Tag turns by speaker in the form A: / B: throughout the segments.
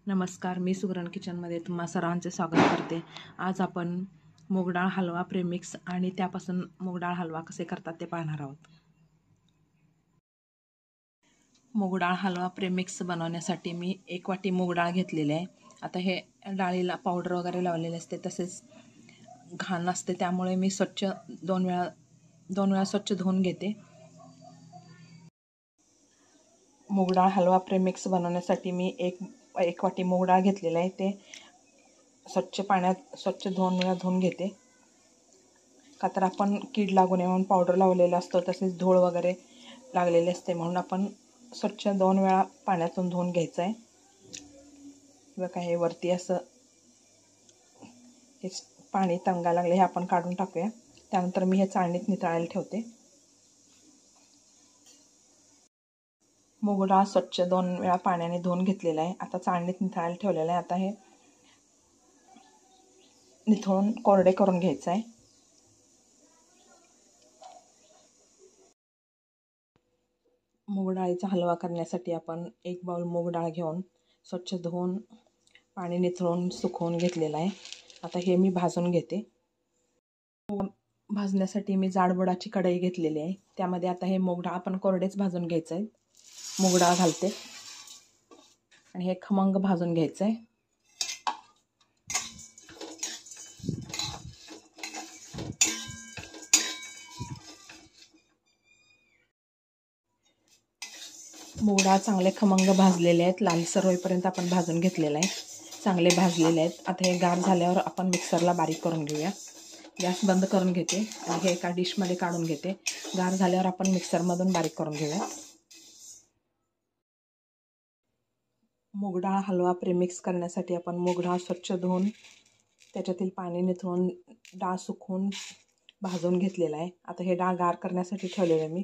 A: नमस्कार, मी सुगरण किचनमध्ये तुम्हा सर्वांचे स्वागत करते. आज आपण मूग डाळ हलवा प्रेमिक्स आणि त्यापासून मूग डाळ हलवा कसे करतात ते पाहणार आहोत. मूग डाळ हलवा प्रेमिक्स बनवण्यासाठी मी 1 वाटी मूग डाळ घेतलेली आहे. आता हे डाळीला पावडर वगैरे लावलेले असते, तसेच घाण असते, त्यामुळे मी स्वच्छ दोन वेळा स्वच्छ धुवून घेते. मूग डाळ हलवा प्रेमिक्स बनवण्यासाठी मी एक वाटी मूग डाळ घेतलेलं आहे. ते स्वच्छ पाण्यात स्वच्छ 2 वेळा धुवून घेते. का तर आपण कीड लागू नये म्हणून पावडर लावलेला असतो, तसेच धूळ वगैरे लागलेले असते, म्हणून आपण स्वच्छ 2 वेळा पाण्यातून धुवून घ्यायचं आहे. बघा, हे वरती असं हे पाणी तंगायला लागले, हे आपण काढून टाकूया. त्यानंतर मी हे चाळणीत नितळायला ठेवते. मूग डाळ स्वच्छ 2 वेळा पाण्याने धुवून घेतलेलं आहे. आता चाळणीत नितळायला ठेवलेलं आहे. आता हे निथळून कोरडे करून घ्यायचं आहे. मूग डाळीचा हलवा करण्यासाठी आपण 1 बाउल मूग डाळ घेऊन स्वच्छ धुवून पाणी निथळून सुकवून घेतलेलं आहे. आता हे मी भाजून घेते. भाजण्यासाठी मी जाडबुडाची कढई घेतलेली आहे. त्यामध्ये आता हे मूग डाळ आपण कोरडेच भाजून घ्यायचं आहे. मूग डाळ घालते आणि हे खमंग भाजून घ्यायचं आहे. मूग डाळ चांगले खमंग भाजलेले आहेत. लालसर होईपर्यंत आपण भाजून घेतलेलं आहे. चांगले भाजलेले आहेत. आता हे गार झाल्यावर आपण मिक्सरला बारीक करून घेऊया. गॅस बंद करून घेते आणि हे एका डिशमध्ये काढून घेते. गार झाल्यावर आपण मिक्सरमधून बारीक करून घेऊया. मूग डाळ हलवा प्रेमिक्स करण्यासाठी आपण मूग डाळ स्वच्छ धुवून त्याच्यातील पाणी निथळून डाळ सुकवून भाजून घेतलेलं आहे. आता हे डाळ गार करण्यासाठी ठेवलेलं आहे मी.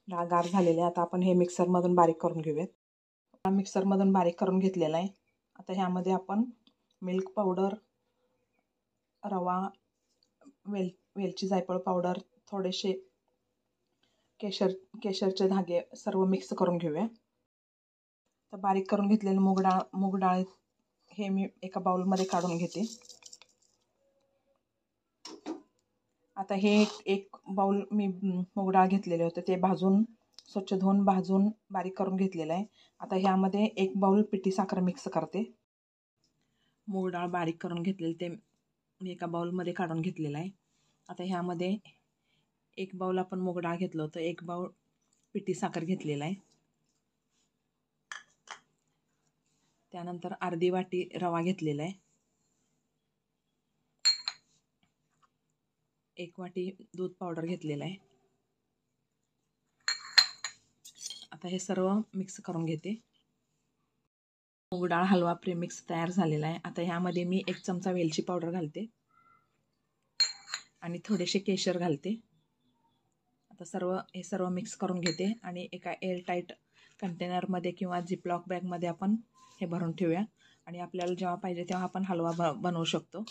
A: डाळ गार झालेली आहे. आता आपण हे मिक्सरमधून बारीक करून घेऊयात. मिक्सरमधून बारीक करून घेतलेलं आहे. आता ह्यामध्ये आपण मिल्क पावडर, रवा, वेलची जायफळ पावडर, थोडेसे केशरचे धागे सर्व मिक्स करून घेऊया. तर बारीक करून घेतलेलं मूग डाळ हे मी एका बाउलमध्ये काढून घेते. आता हे एक बाउल मी मूग डाळ घेतलेले होते, ते स्वच्छ धुवून भाजून बारीक करून घेतलेलं आहे. आता ह्यामध्ये 1 बाउल पिठी साखर मिक्स करते. मूग डाळ बारीक करून घेतलेली ते मी एका बाउलमध्ये काढून घेतलेलं आहे. आता ह्यामध्ये 1 बाउल आपण मूग डाळ घेतलं होतं, 1 बाउल पिठी साखर घेतलेला आहे. त्यानंतर अर्धी वाटी रवा घेतलेला आहे. 1 वाटी दूध पावडर घेतलेला आहे. आता हे सर्व मिक्स करून घेते. मूग डाळ हलवा प्रेमिक्स तयार झालेला आहे. आता ह्यामध्ये मी 1 चमचा वेलची पावडर घालते आणि थोडेसे केशर घालते. आता हे सर्व मिक्स करून घेते आणि एका एअरटाईट कंटेनरमध्ये किंवा झिपलॉक बॅगमध्ये आपण हे भरून ठेवूया आणि आपल्याला जेव्हा पाहिजे तेव्हा आपण हलवा बनवू शकतो.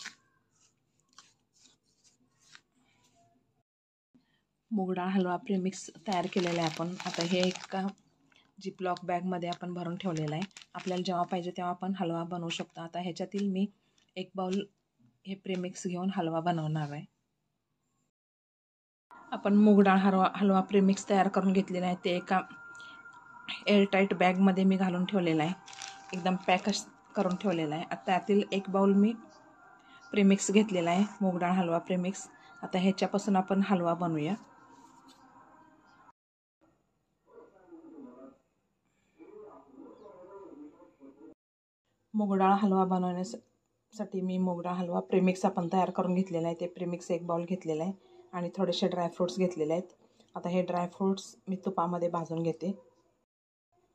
A: मूग डाळ हलवा प्रेमिक्स तयार केलेला आहे आपण. आता हे एका झिपलॉक बॅगमध्ये आपण भरून ठेवलेलं आहे. आपल्याला जेव्हा पाहिजे तेव्हा आपण हलवा बनवू शकतो. आता ह्याच्यातील मी 1 बाउल हे प्रेमिक्स घेऊन हलवा बनवणार आहे. आपण मूग डाळ हलवा प्रेमिक्स तयार करून घेतलेला आहे. ते एका एअरटाईट बॅगमध्ये मी घालून ठेवलेलं आहे. एकदम पॅकच करून ठेवलेलं आहे. आता त्यातील 1 बाउल मी प्रेमिक्स घेतलेला आहे, मूग डाळ हलवा प्रेमिक्स. आता ह्याच्यापासून आपण हलवा बनवूया. मूग डाळ हलवा बनवण्यासाठी मी मूग डाळ हलवा प्रेमिक्स आपण तयार करून घेतलेला आहे. ते प्रेमिक्स 1 बाउल घेतलेलं आहे आणि थोडेसे ड्रायफ्रूट्स घेतलेले आहेत. आता हे ड्रायफ्रूट्स मी तुपामध्ये भाजून घेते.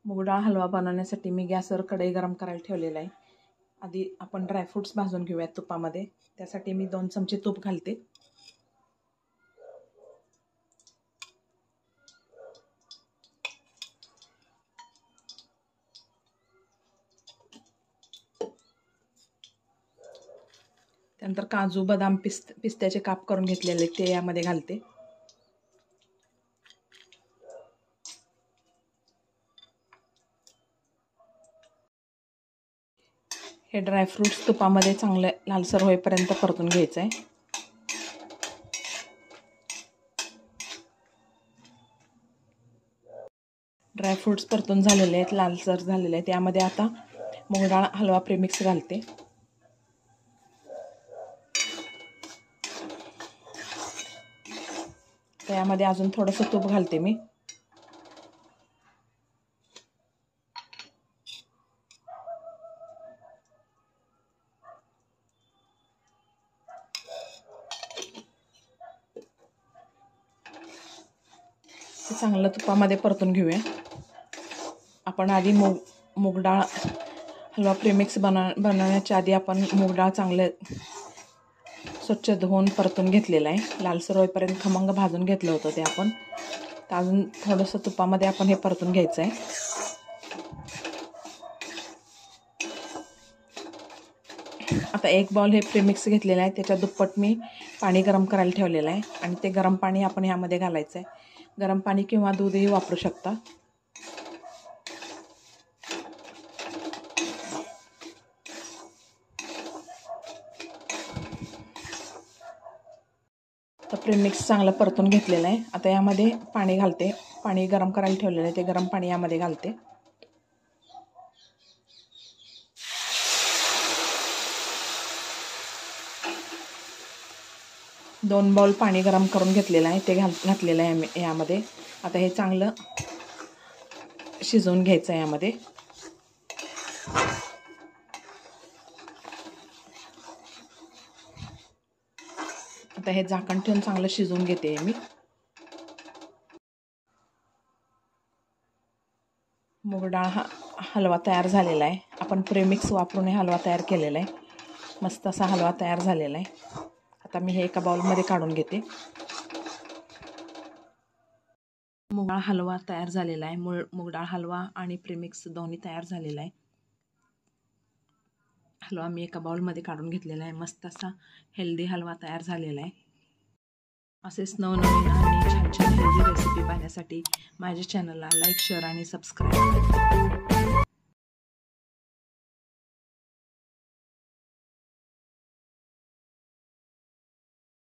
A: मूग डाळ हलवा बनवण्यासाठी मी गॅसवर कढई गरम करायला ठेवलेलं आहे. आधी आपण ड्रायफ्रूट्स भाजून घेऊयात तुपामध्ये. त्यासाठी मी 2 चमचे तूप घालते. त्यानंतर काजू, बदाम, पिस्त्याचे काप करून घेतलेले ते यामध्ये घालते. हे ड्रायफ्रूट्स तुपामध्ये चांगलं लालसर होईपर्यंत परतून घ्यायचं आहे. ड्रायफ्रूट्स परतून झालेले आहेत, लालसर झालेले आहेत. त्यामध्ये आता मूग डाळ हलवा प्रेमिक्स घालते. त्यामध्ये अजून थोडंसं तूप घालते मी. चांगलं तुपामध्ये परतून घेऊया. आपण आधी मूग डाळ हलवा प्रेमिक्स बनवण्याच्या आधी आपण मूग डाळ चांगले स्वच्छ धुवून परतून घेतलेलं आहे. लालसर होईपर्यंत खमंग भाजून घेतलं होतं ते आपण. तर अजून थोडंसं तुपामध्ये आपण हे परतून घ्यायचं आहे. आता 1 बाउल हे प्रेमिक्स घेतलेलं आहे. त्याच्या दुप्पट मी पाणी गरम करायला ठेवलेलं आहे आणि ते गरम पाणी आपण ह्यामध्ये घालायचं आहे. गरम पाणी किंवा दूधही वापरू शकता. तर प्रेमिक्स चांगलं परतून घेतलेलं आहे. आता यामध्ये पाणी घालते. पाणी गरम करायला ठेवलेलं आहे, ते गरम पाणी यामध्ये घालते. दोन बाउल पाणी गरम करून घेतलेलं आहे, ते घातलेलं आहे यामध्ये. आता हे चांगलं शिजवून घ्यायचं आहे यामध्ये. आता हे झाकण ठेवून चांगलं शिजवून घेते मी. मूग डाळ हलवा तयार झालेला आहे. आपण प्रेमिक्स वापरून हे हलवा तयार केलेला आहे. मस्त असा हलवा तयार झालेला आहे. आता मी हे एका बाउलमध्ये काढून घेते. मूग डाळ हलवा तयार झालेला आहे. मूग डाळ हलवा आणि प्रेमिक्स दोन्ही तयार झालेला आहे. हलवा मी एका बाउलमध्ये काढून घेतलेला आहे. मस्त असा हेल्दी हलवा तयार झालेला आहे. असेच नवनवीन आणि छान छान हेल्दी रेसिपी पाहण्यासाठी माझ्या चॅनलला लाईक, शेअर आणि सबस्क्राईब करा.